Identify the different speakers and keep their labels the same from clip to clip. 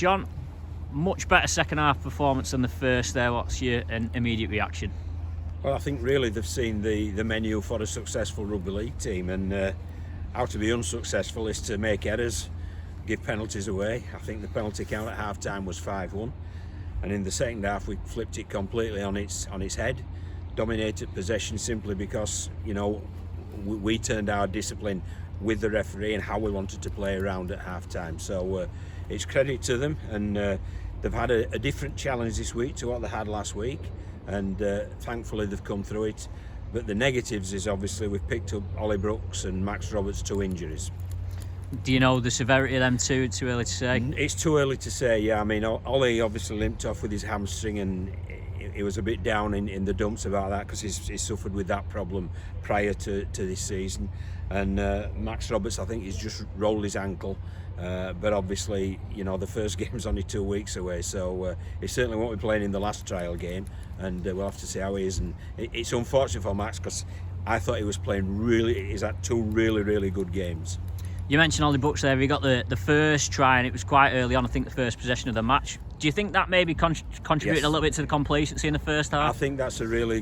Speaker 1: John, much better second half performance than the first there. What's your immediate reaction?
Speaker 2: Well, I think really they've seen the menu for a successful rugby league team, and how to be unsuccessful is to make errors, give penalties away. I think the penalty count at half time was 5-1, and in the second half we flipped it completely on its head, dominated possession simply because, you know, we turned our discipline with the referee and how we wanted to play around at half time. So it's credit to them, and they've had a different challenge this week to what they had last week, and thankfully they've come through it. But the negatives is obviously we've picked up Ollie Brooks and Max Roberts, 2 injuries.
Speaker 1: Do you know the severity of them too? Too early to say?
Speaker 2: It's too early to say, yeah. I mean, Ollie obviously limped off with his hamstring, and he was a bit down in the dumps about that because he's suffered with that problem prior to this season. And Max Roberts, I think he's just rolled his ankle. But obviously, you know, the first game's only 2 weeks away, so he certainly won't be playing in the last trial game, and we'll have to see how he is. And it's unfortunate for Max because I thought he was playing he's had 2 really good games.
Speaker 1: You mentioned Ollie Brooks there. He got the first try, and it was quite early on, I think, the first possession of the match. Do you think that maybe contributed a little bit to the complacency in the first half?
Speaker 2: I think that's a really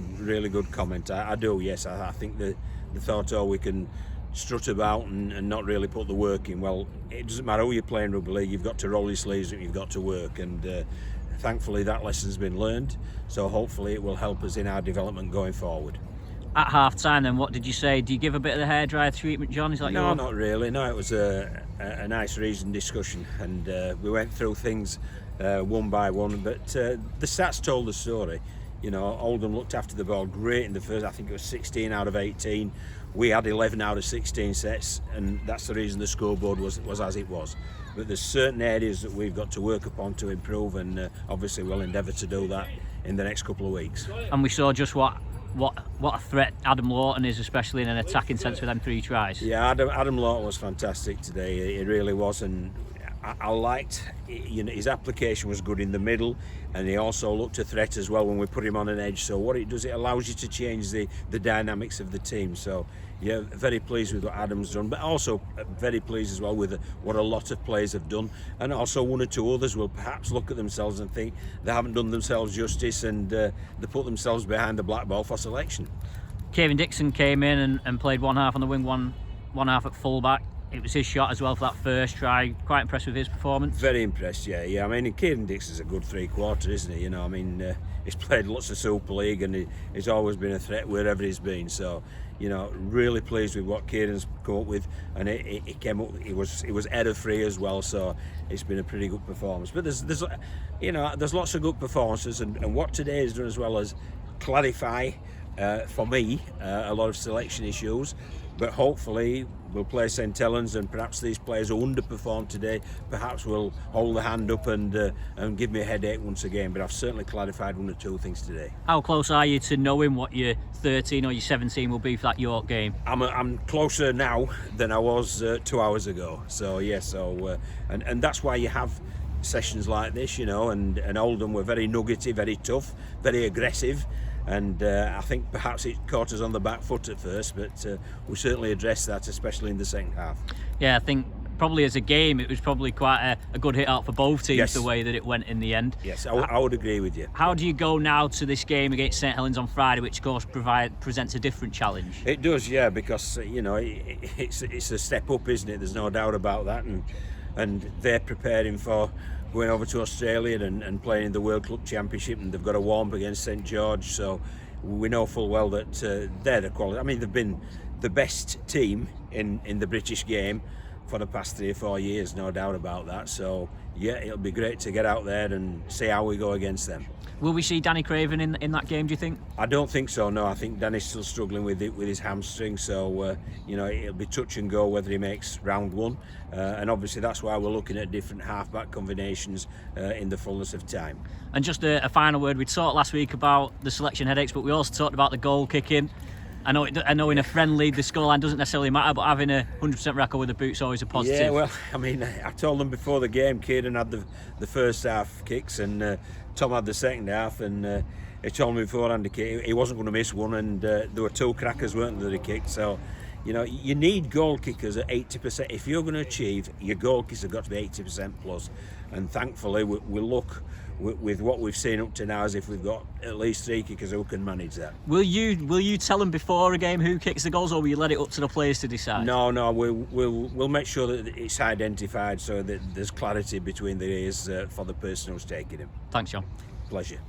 Speaker 2: good comment. I do, yes. I think they thought, we can strut about and not really put the work in. Well, it doesn't matter who you're playing rugby league, you've got to roll your sleeves up, you've got to work, and thankfully that lesson's been learned, so hopefully it will help us in our development going forward.
Speaker 1: At half time then, what did you say? Do you give a bit of the hairdryer treatment, John? Is that
Speaker 2: No, not really. No, it was a nice reasoned discussion, and we went through things one by one, but the stats told the story. You know, Oldham looked after the ball great in the first. I think it was 16 out of 18. We had 11 out of 16 sets, and that's the reason the scoreboard was as it was. But there's certain areas that we've got to work upon to improve, and obviously we'll endeavour to do that in the next couple of weeks.
Speaker 1: And we saw just what a threat Adam Lawton is, especially in an attacking sense with them 3 tries.
Speaker 2: Yeah, Adam Lawton was fantastic today. He really was, and I liked, you know, his application was good in the middle, and he also looked a threat as well when we put him on an edge. So what it does, it allows you to change the dynamics of the team. So yeah, very pleased with what Adam's done, but also very pleased as well with what a lot of players have done, and also 1 or 2 others will perhaps look at themselves and think they haven't done themselves justice, and they put themselves behind the black ball for selection.
Speaker 1: Kevin Dixon came in and played 1 half on the wing, one half at full-back. It was his shot as well for that first try. Quite impressed with his performance. Very
Speaker 2: impressed, yeah. I mean, Kieran Dixon's a good 3/4, isn't he? You know, I mean, he's played lots of Super League, and he's always been a threat wherever he's been. So, you know, really pleased with what Kieran's come up with, and he came up. He was error-free as well. So it's been a pretty good performance. But there's lots of good performances, and what today has done as well as clarify for me a lot of selection issues. But hopefully we'll play St Helens, and perhaps these players who underperformed today perhaps will hold the hand up and give me a headache once again. But I've certainly clarified 1 or 2 things today.
Speaker 1: How close are you to knowing what your 13 or your 17 will be for that York game?
Speaker 2: I'm closer now than I was 2 hours ago. So yeah, and that's why you have sessions like this, you know. And Oldham were very nuggety, very tough, very aggressive. And I think perhaps it caught us on the back foot at first, but we certainly addressed that, especially in the second half.
Speaker 1: Yeah, I think probably as a game it was probably quite a good hit out for both teams, yes, the way that it went in the end.
Speaker 2: Yes, I would agree with you.
Speaker 1: How do you go now to this game against St Helens on Friday, which of course presents a different challenge?
Speaker 2: It does, yeah, because you know it's a step up, isn't it? There's no doubt about that, and they're preparing for going over to Australia and playing in the World Club Championship, and they've got a warm-up against St George, so we know full well that they're the quality. I mean, they've been the best team in the British game for the past 3 or 4 years, no doubt about that. So yeah, it'll be great to get out there and see how we go against them.
Speaker 1: Will we see Danny Craven in that game, do you think?
Speaker 2: I don't think so, no. I think Danny's still struggling with his hamstring, so you know, it'll be touch and go whether he makes round 1, and obviously that's why we're looking at different half-back combinations in the fullness of time. And
Speaker 1: just a final word, we talked last week about the selection headaches, but we also talked about the goal kicking. I know in a friendly the scoreline doesn't necessarily matter, but having a 100% record with the boot's always a positive.
Speaker 2: Yeah, well, I mean, I told them before the game, Kieran had the first half kicks, and Tom had the second half, and he told me beforehand he wasn't going to miss one, and there were 2 crackers, weren't there, that he kicked. So You know, you need goal kickers at 80%. If you're going to achieve, your goal kickers have got to be 80% plus. And thankfully, we look with what we've seen up to now as if we've got at least 3 kickers who can manage that.
Speaker 1: Will you tell them before a game who kicks the goals, or will you let it up to the players to decide?
Speaker 2: No, we'll make sure that it's identified so that there's clarity between the ears for the person who's taking him.
Speaker 1: Thanks, John.
Speaker 2: Pleasure.